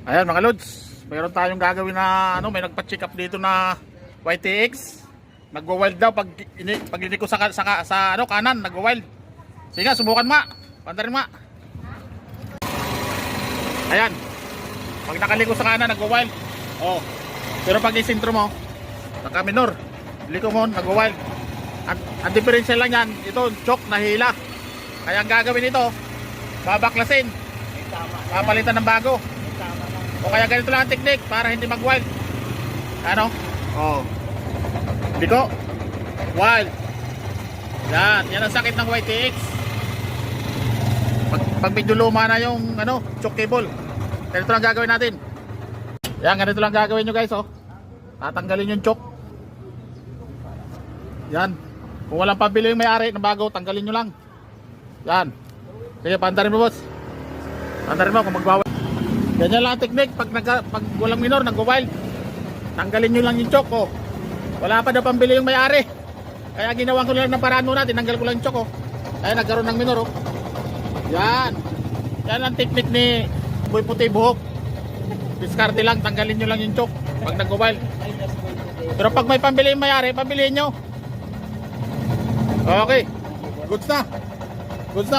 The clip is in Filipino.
Ayan mga lods, mayroon tayong gagawin na ano, may nagpa-check up dito na YTX. Nagwo-wild daw pag liliko sa ano kanan, nagwo-wild. Sige nga, subukan ma. Pandarin ma. Ayan. Pag nakaliko sa kanan, nagwo-wild. Oh. Pero pag isintro mo, naka-minor. Liko mo, nagwo-wild. Ang differential lang yan, ito choke na hila. Kaya ang gagawin ito, babaklasin. Papalitan ng bago. O kaya ganito lang ang technique para hindi mag-wild. Ano? Oh. Liko. Wild. Yan ang sakit ng YTX. Pag medyo luma na yung ano, choke cable. Ganito lang gagawin natin. Yan, ganito lang gagawin nyo guys, oh. Tatanggalin yung choke. Yan. Kung walang pabili yung may-ari ng bago, tanggalin nyo lang. Yan. Sige, pandarin mo boss. Pandarin mo kung magbawal. Ganyan lang ang technique. Pag walang minor, nag-wild. Tanggalin nyo lang yung choke, oh. Wala pa daw pambili yung may-ari. Kaya ginawan ko lang ng paraan muna. Tinanggal ko lang yung choke, oh. Kaya nagkaroon ng minor, oh. Yan. Yan ang technique ni Boy Puti Buhok. Diskarte lang, tanggalin nyo lang yung choke pag nag-wild. Pero pag may pambili yung may-ari, pambilihin nyo. Okay. Goods na. Goods na.